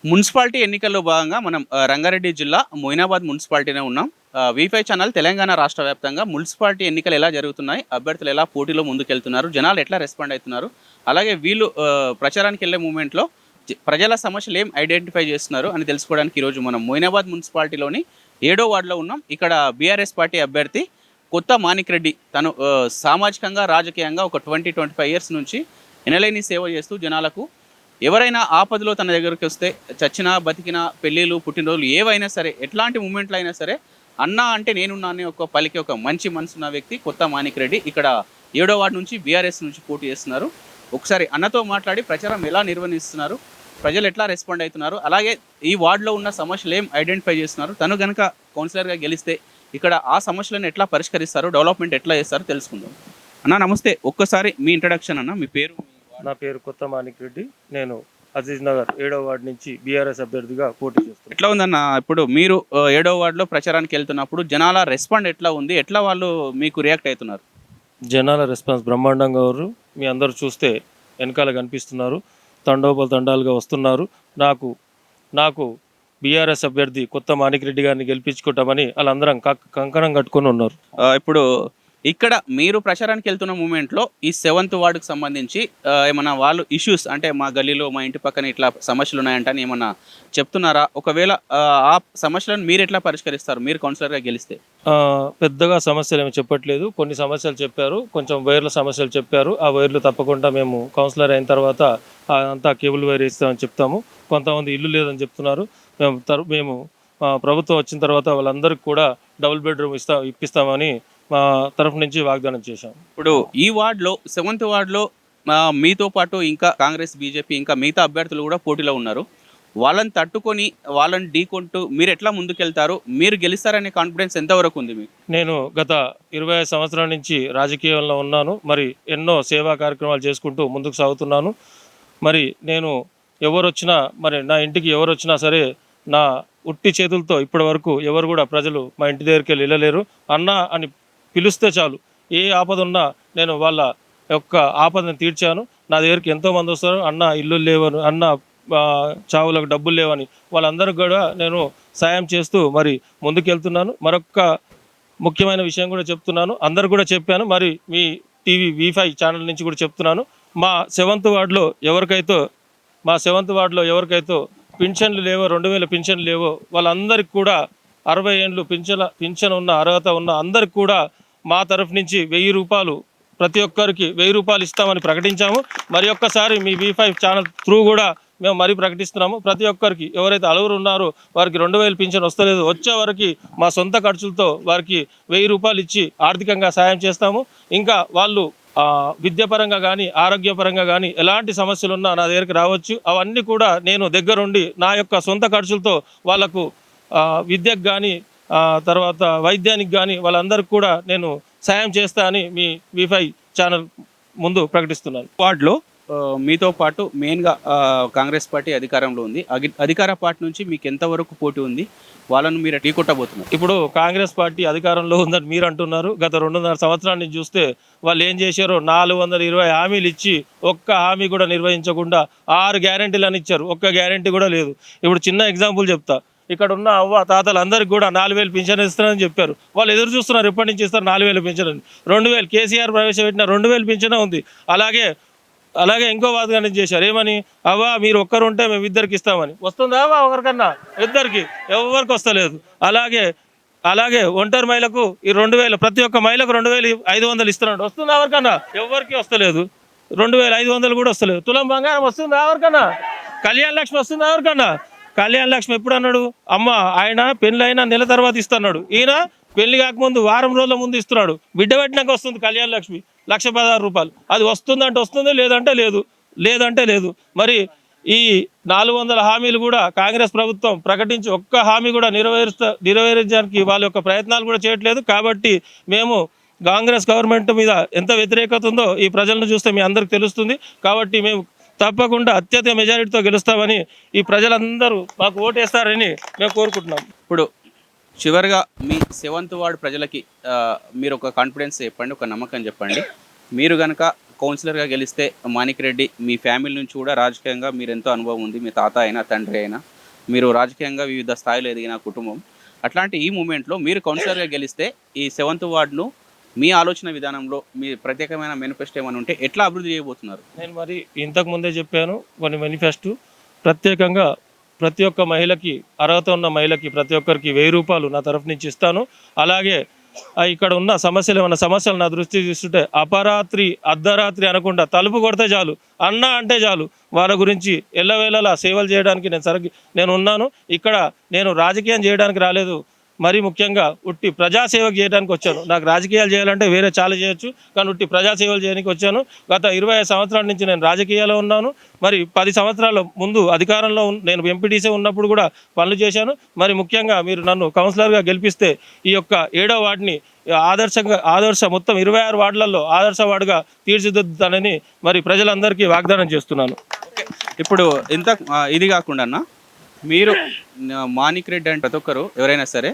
Municipality ఎన్నికల్లో భాగంగా మనం రంగారెడ్డి జిల్లా మొయినాబాద్ మున్సిపాలిటీనే ఉన్నాం. వి5 ఛానల్ తెలంగాణ రాష్ట్ర వ్యాప్తంగా మున్సిపాలిటీ ఎన్నికలు ఎలా జరుగుతున్నాయి, అభ్యర్థులు ఎలా పోటీలో ముందుకెళ్తున్నారు, జనాలు ఎట్లా రెస్పాండ్ అవుతున్నారు, అలాగే వీళ్ళు ప్రచారానికి వెళ్ళే మూమెంట్లో ప్రజల సమస్యలు ఏం ఐడెంటిఫై చేస్తున్నారు అని తెలుసుకోవడానికి ఈరోజు మనం మొయినాబాద్ మున్సిపాలిటీలోని 7వ వార్డులో ఉన్నాం. ఇక్కడ బీఆర్ఎస్ పార్టీ అభ్యర్థి కొత్త మాణిక్ రెడ్డి తను సామాజికంగా రాజకీయంగా ఒక 20-25 ఇయర్స్ నుంచి ఎనలేని సేవ చేస్తూ జనాలకు ఎవరైనా ఆపదలో తన దగ్గరికి వస్తే చచ్చినా బతికినా పెళ్ళిళ్ళు పుట్టినరోజులు ఏవైనా సరే ఎట్లాంటి మూమెంట్లు అయినా సరే అన్నా అంటే నేనున్నా అనే ఒక పలికి ఒక మంచి మనసున్న వ్యక్తి కొత్త మాణిక్ రెడ్డి ఇక్కడ 7వ వార్డు నుంచి బీఆర్ఎస్ నుంచి పోటీ చేస్తున్నారు. ఒకసారి అన్నతో మాట్లాడి ప్రచారం ఎలా నిర్వహిస్తున్నారు, ప్రజలు ఎట్లా రెస్పాండ్ అవుతున్నారు, అలాగే ఈ వార్డులో ఉన్న సమస్యలు ఏం ఐడెంటిఫై చేస్తున్నారు, తను కనుక కౌన్సిలర్గా గెలిస్తే ఇక్కడ ఆ సమస్యలను ఎట్లా పరిష్కరిస్తారు, డెవలప్మెంట్ ఎట్లా చేస్తారో తెలుసుకుందాం. అన్న నమస్తే, ఒక్కసారి మీ ఇంట్రడక్షన్ అన్న, మీ పేరు? నా పేరు కొత్త మాణిక్ రెడ్డి. నేను అజీజ్ నగర్ 7వ వార్డు నుంచి బీఆర్ఎస్ అభ్యర్థిగా పోటీ చేస్తాను. ఎట్లా ఉందన్న, ఇప్పుడు మీరు 7వ వార్డులో ప్రచారానికి వెళ్తున్నప్పుడు జనాల రెస్పాండ్ ఎట్లా ఉంది, ఎట్లా వాళ్ళు మీకు రియాక్ట్ అవుతున్నారు? జనాల రెస్పాన్స్ బ్రహ్మాండంగా ఉన్నారు. మీ అందరూ చూస్తే వెనకాల కనిపిస్తున్నారు, తండోపతండాలుగా వస్తున్నారు. నాకు బీఆర్ఎస్ అభ్యర్థి కొత్త మాణిక్ రెడ్డి గారిని గెలిపించుకుంటామని వాళ్ళందరం కంకణం కట్టుకొని ఉన్నారు. ఇప్పుడు ఇక్కడ మీరు ప్రచారానికి వెళ్తున్న మూమెంట్లో ఈ 7th వార్డుకు సంబంధించి ఏమన్నా వాళ్ళు ఇష్యూస్ అంటే మా గల్లీలో మా ఇంటి పక్కన ఇట్లా సమస్యలు ఉన్నాయంటే ఏమన్నా చెప్తున్నారా? ఒకవేళ ఆ సమస్యలను మీరు ఎట్లా పరిష్కరిస్తారు మీరు కౌన్సిలర్గా గెలిస్తే? పెద్దగా సమస్యలు ఏమి చెప్పట్లేదు. కొన్ని సమస్యలు చెప్పారు, కొంచెం వైర్ల సమస్యలు చెప్పారు. ఆ వైర్లు తప్పకుండా మేము కౌన్సిలర్ అయిన తర్వాత అంతా కేబుల్ వైర్ ఇస్తామని చెప్తాము. కొంతమంది ఇల్లు లేదని చెప్తున్నారు. మేము ప్రభుత్వం వచ్చిన తర్వాత వాళ్ళందరికీ కూడా డబుల్ బెడ్రూమ్ ఇప్పిస్తామని మా తరఫు నుంచి వాగ్దానం చేశాం. ఇప్పుడు ఈ వార్డులో 7th వార్డులో మీతో పాటు ఇంకా కాంగ్రెస్, బీజేపీ ఇంకా మిగతా అభ్యర్థులు కూడా పోటీలో ఉన్నారు. వాళ్ళని తట్టుకొని వాళ్ళని ఢీకొంటూ మీరు ఎట్లా ముందుకెళ్తారు, మీరు గెలుస్తారనే కాన్ఫిడెన్స్ ఎంతవరకు ఉంది మీకు? నేను గత 25 సంవత్సరాల నుంచి రాజకీయంలో ఉన్నాను. మరి ఎన్నో సేవా కార్యక్రమాలు చేసుకుంటూ ముందుకు సాగుతున్నాను. మరి నేను మరి నా ఇంటికి ఎవరు వచ్చినా సరే నా ఉట్టి చేతులతో ఇప్పటి వరకు ఎవరు కూడా ప్రజలు మా ఇంటి దగ్గరికి వెళ్ళలేరు. అన్న అని పిలిస్తే చాలు, ఏ ఆపద ఉన్నా నేను వాళ్ళ యొక్క ఆపదను తీర్చాను. నా దగ్గరికి ఎంతోమంది వస్తారు, అన్న ఇల్లు లేవని, అన్న చావులకు డబ్బులు లేవని, వాళ్ళందరికీ కూడా నేను సాయం చేస్తూ మరి ముందుకెళ్తున్నాను. మరొక ముఖ్యమైన విషయం కూడా చెప్తున్నాను, అందరు కూడా చెప్పాను, మరి మీ టీవీ వి5 ఛానల్ నుంచి కూడా చెప్తున్నాను. మా 7th వార్డులో ఎవరికైతే పింఛన్లు లేవో, 2000 పింఛన్లు లేవో వాళ్ళందరికీ కూడా 60 ఏళ్ళు పింఛన్ ఉన్న అర్హత ఉన్న అందరికి కూడా మా తరఫు నుంచి 1000 రూపాయలు, ప్రతి ఒక్కరికి 1000 రూపాయలు ఇస్తామని ప్రకటించాము. మరి ఒక్కసారి మీ వి5 ఛానల్ త్రూ కూడా మేము మరీ ప్రకటిస్తున్నాము. ప్రతి ఒక్కరికి ఎవరైతే అలువురు ఉన్నారో వారికి 2000 పింఛన్ వస్తలేదు, వచ్చే వరకు మా సొంత ఖర్చులతో వారికి 1000 రూపాయలు ఇచ్చి ఆర్థికంగా సాయం చేస్తాము. ఇంకా వాళ్ళు విద్యాపరంగా కానీ ఆరోగ్యపరంగా కానీ ఎలాంటి సమస్యలు ఉన్నా నా దగ్గరికి రావచ్చు. అవన్నీ కూడా నేను దగ్గరుండి నా యొక్క సొంత ఖర్చులతో వాళ్లకు విద్యకు కానీ తర్వాత వైద్యానికి కానీ వాళ్ళందరికీ కూడా నేను సాయం చేస్తా అని మీ వి5 ఛానల్ ముందు ప్రకటిస్తున్నాను. వార్డులో మీతో పాటు మెయిన్గా కాంగ్రెస్ పార్టీ అధికారంలో ఉంది. అధికార పార్టీ నుంచి మీకు ఎంతవరకు పోటీ ఉంది, వాళ్ళను మీరు ఢీకొట్టబోతున్నారు? ఇప్పుడు కాంగ్రెస్ పార్టీ అధికారంలో ఉందని మీరు అంటున్నారు. గత 2.5 సంవత్సరాల నుంచి చూస్తే వాళ్ళు ఏం చేశారో 420 హామీలు ఇచ్చి ఒక్క హామీ కూడా నిర్వహించకుండా 6 గ్యారెంటీలు అని ఇచ్చారు, ఒక్క గ్యారెంటీ కూడా లేదు. ఇప్పుడు చిన్న ఎగ్జాంపుల్ చెప్తా, ఇక్కడ ఉన్న అవ్వ తాతలు అందరికి కూడా 4000 పింఛన్ ఇస్తారని చెప్పారు. వాళ్ళు ఎదురు చూస్తున్నారు, ఎప్పటి నుంచి ఇస్తారు 4000 పింఛన్ అని. 2000 కేసీఆర్ ప్రవేశపెట్టిన 2000 పింఛనే ఉంది. అలాగే ఇంకో వాదన చేశారు, ఏమని, అవ్వ మీరు ఒక్కరుంటే మేము 2 ఇస్తామని. వస్తుందా అవ్వ ఒకరికన్నా? 2 ఎవరికి వస్తలేదు. అలాగే ఒంటరి మహిళకు ఈ 2000, ప్రతి ఒక్క మహిళకు 2500 ఇస్తున్నాడు. వస్తుందా ఎవరికన్నా? ఎవరికి వస్తలేదు. 2500 కూడా వస్తలేదు. తులం బంగారం వస్తుందా ఎవరికన్నా? కళ్యాణ లక్ష్మి వస్తుందా ఎవరికన్నా? కళ్యాణ లక్ష్మి ఎప్పుడు అన్నాడు? అమ్మ ఆయన పెళ్ళైనా నెల తర్వాత ఇస్తున్నాడు, ఈయన పెళ్లి కాకముందు వారం రోజుల ముందు ఇస్తున్నాడు. బిడ్డ పెట్టినాక వస్తుంది కళ్యాణ లక్ష్మి 1,16,000 రూపాయలు. అది వస్తుందంటే వస్తుంది, లేదంటే లేదు. మరి ఈ 400 హామీలు కూడా కాంగ్రెస్ ప్రభుత్వం ప్రకటించి ఒక్క హామీ కూడా నెరవేర్చడానికి వాళ్ళ యొక్క ప్రయత్నాలు కూడా చేయట్లేదు. కాబట్టి మేము కాంగ్రెస్ గవర్నమెంట్ మీద ఎంత వ్యతిరేకత ఉందో ఈ ప్రజలను చూస్తే మీ అందరికి తెలుస్తుంది. కాబట్టి మేము తప్పకుండా అత్యధిక మెజారిటీతో గెలుస్తామని ఈ ప్రజలందరూ మాకు ఓటేస్తారని మేము కోరుకుంటున్నాం. ఇప్పుడు చివరిగా మీ 7th వార్డు ప్రజలకి మీరు ఒక కాన్ఫిడెన్స్ చెప్పండి, ఒక నమ్మకం చెప్పండి. మీరు కనుక కౌన్సిలర్గా గెలిస్తే మాణిక్ రెడ్డి, మీ ఫ్యామిలీ నుంచి కూడా రాజకీయంగా మీరు ఎంతో అనుభవం ఉంది, మీ తాత అయినా తండ్రి అయినా మీరు రాజకీయంగా వివిధ స్థాయిలో ఎదిగిన కుటుంబం. అట్లాంటి ఈ మూమెంట్లో మీరు కౌన్సిలర్గా గెలిస్తే ఈ 7th వార్డును మీ ఆలోచన విధానంలో మీ ప్రత్యేకమైన మేనిఫెస్టో ఏమైనా ఉంటే ఎట్లా అభివృద్ధి చేయబోతున్నారు? నేను మరి ఇంతకు ముందే చెప్పాను కొన్ని మేనిఫెస్టో ప్రత్యేకంగా ప్రతి ఒక్క మహిళకి అర్హత ఉన్న మహిళకి ప్రతి ఒక్కరికి 1000 రూపాయలు నా తరఫు నుంచి ఇస్తాను. అలాగే ఇక్కడ ఉన్న సమస్యలు ఏమైనా సమస్యలు నా దృష్టి తీసుకుంటే అపరాత్రి అర్ధరాత్రి అనకుండా తలుపు కొడితే చాలు, అన్న అంటే చాలు, వాళ్ళ గురించి ఎల్లవేళలా సేవలు చేయడానికి నేను ఉన్నాను. ఇక్కడ నేను రాజకీయం చేయడానికి రాలేదు, మరీ ముఖ్యంగా ఉట్టి ప్రజాసేవకు చేయడానికి వచ్చాను. నాకు రాజకీయాలు చేయాలంటే వేరే చాలా చేయొచ్చు, కానీ ఉట్టి ప్రజాసేవలు చేయడానికి వచ్చాను. గత 25 సంవత్సరాల నుంచి నేను రాజకీయాల్లో ఉన్నాను. మరి 10 సంవత్సరాల ముందు అధికారంలో నేను ఎంపీటీసీ ఉన్నప్పుడు కూడా పనులు చేశాను. మరి ముఖ్యంగా మీరు నన్ను కౌన్సిలర్గా గెలిపిస్తే ఈ యొక్క 7వ వార్డుని ఆదర్శ మొత్తం 26 వార్డులలో ఆదర్శ వార్డుగా తీర్చిదిద్దుతానని మరి ప్రజలందరికీ వాగ్దానం చేస్తున్నాను. ఇప్పుడు ఇంత ఇది కాకుండా అన్న, మీరు మాణిక్ రెడ్డి అంటే ప్రతి ఒక్కరు ఎవరైనా సరే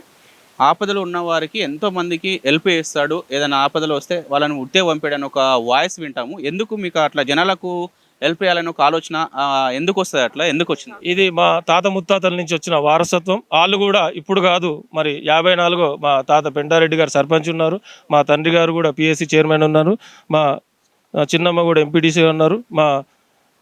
ఆపదలో ఉన్న వారికి ఎంతో మందికి హెల్ప్ చేస్తాడు, ఏదైనా ఆపదలు వస్తే వాళ్ళని ఉట్టే పంపాడని ఒక వాయిస్ వింటాము. ఎందుకు మీకు అట్లా జనాలకు హెల్ప్ చేయాలని ఒక ఆలోచన ఎందుకు వస్తుంది? అట్లా ఎందుకు వచ్చింది? ఇది మా తాత ముత్తాతల నుంచి వచ్చిన వారసత్వం. వాళ్ళు కూడా ఇప్పుడు కాదు, మరి 54 మా తాత పెంటారెడ్డి గారు సర్పంచ్ ఉన్నారు, మా తండ్రి గారు కూడా పిఎస్సి చైర్మన్ ఉన్నారు, మా చిన్నమ్మ కూడా ఎంపీటీసీ ఉన్నారు, మా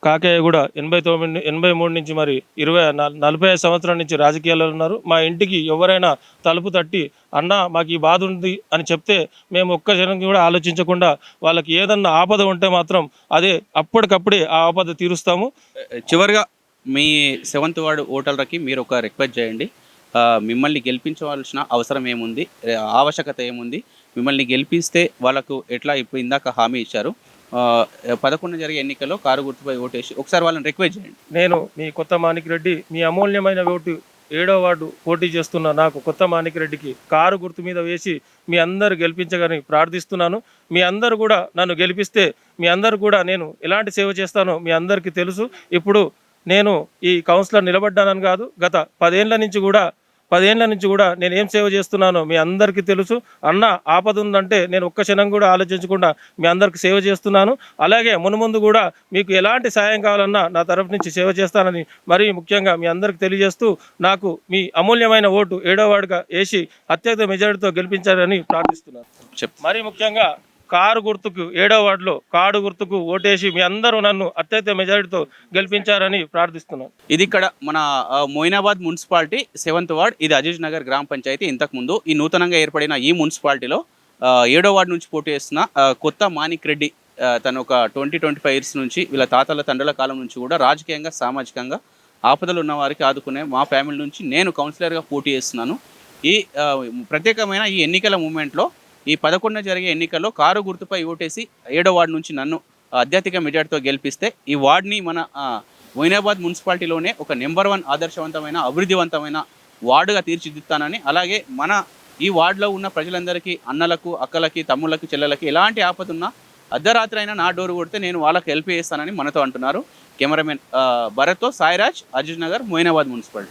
కాకయ్య కూడా 83 నుంచి మరి 45 సంవత్సరాల నుంచి రాజకీయాల్లో ఉన్నారు. మా ఇంటికి ఎవరైనా తలుపు తట్టి అన్న మాకు ఈ బాధ ఉంది అని చెప్తే మేము ఒక్క జనం కూడా ఆలోచించకుండా వాళ్ళకి ఏదన్నా ఆపద ఉంటే మాత్రం అదే అప్పటికప్పుడే ఆ ఆపద తీరుస్తాము. చివరిగా మీ 7th వార్డు ఓటర్లకి మీరు ఒక రిక్వెస్ట్ చేయండి. మిమ్మల్ని గెలిపించవలసిన అవసరం ఏముంది, ఆవశ్యకత ఏముంది, మిమ్మల్ని గెలిపిస్తే వాళ్ళకు ఎట్లా ఇప్పుడు ఇందాక హామీ ఇచ్చారు, 11 జరిగే ఎన్నికల్లో కారు గుర్తుపై ఓటేసి ఒకసారి వాళ్ళని రిక్వెస్ట్ చేయండి. నేను మీ కొత్త మాణిక్ రెడ్డి, మీ అమూల్యమైన ఓటు 7వ వార్డు పోటీ చేస్తున్న నాకు కొత్త మాణిక్ రెడ్డికి కారు గుర్తు మీద వేసి మీ అందరు గెలిపించగలని ప్రార్థిస్తున్నాను. మీ అందరు కూడా నన్ను గెలిపిస్తే మీ అందరు కూడా నేను ఎలాంటి సేవ చేస్తానో మీ అందరికీ తెలుసు. ఇప్పుడు నేను ఈ కౌన్సిలర్ నిలబడ్డానని కాదు, గత 10 ఏళ్ల నుంచి కూడా నేను ఏం సేవ చేస్తున్నానో మీ అందరికీ తెలుసు. అన్న ఆపద ఉందంటే నేను ఒక్క క్షణం కూడా ఆలోచించకుండా మీ అందరికి సేవ చేస్తున్నాను. అలాగే మున్ముందు కూడా మీకు ఎలాంటి సాయం కావాలన్నా నా తరఫు నుంచి సేవ చేస్తానని మరీ ముఖ్యంగా మీ అందరికి తెలియజేస్తూ నాకు మీ అమూల్యమైన ఓటు 7వ వార్డుగా వేసి అత్యధిక మెజారిటీతో గెలిపించారని ప్రార్థిస్తున్నాను. మరీ ముఖ్యంగా కారు గుర్తుకు 7వ వార్డులో కారు గుర్తుకు ఓటేసి మీ అందరూ నన్ను అత్యధిక మెజారిటీతో గెలిపించారని ప్రార్థిస్తున్నాను. ఇది ఇక్కడ మన మొయినాబాద్ మున్సిపాలిటీ 7th వార్డ్. ఇది అజీజ్ నగర్ గ్రామ పంచాయతీ. ఇంతకుముందు ఈ నూతనంగా ఏర్పడిన ఈ మున్సిపాలిటీలో 7వ వార్డు నుంచి పోటీ చేస్తున్న కొత్త మాణిక్ రెడ్డి, తను ఒక 20-25 ఇయర్స్ నుంచి వీళ్ళ తాతల తండ్రుల కాలం నుంచి కూడా రాజకీయంగా సామాజికంగా ఆపదలు ఉన్న వారికి ఆదుకునే మా ఫ్యామిలీ నుంచి నేను కౌన్సిలర్గా పోటీ చేస్తున్నాను. ఈ ప్రత్యేకమైన ఈ ఎన్నికల మూమెంట్లో ఈ 11 జరిగే ఎన్నికల్లో కారు గుర్తుపై ఓటేసి 7వ వార్డు నుంచి నన్ను అత్యధిక మెజార్టీతో గెలిపిస్తే ఈ వార్డుని మన మొయినాబాద్ మున్సిపాలిటీలోనే ఒక నెంబర్ 1 ఆదర్శవంతమైన అభివృద్ధివంతమైన వార్డుగా తీర్చిదిద్దుతానని, అలాగే మన ఈ వార్డులో ఉన్న ప్రజలందరికీ, అన్నలకు, అక్కలకి, తమ్ముళ్ళకి, చెల్లెలకి ఎలాంటి ఆపద ఉన్నా అర్ధరాత్రి అయినా నా డోరు కొడితే నేను వాళ్ళకి హెల్ప్ చేస్తానని మనతో అంటున్నారు. కెమెరామెన్ భరత్తో సాయిరాజ్, అజీజ్ నగర్, మొయినాబాద్ మున్సిపాలిటీ.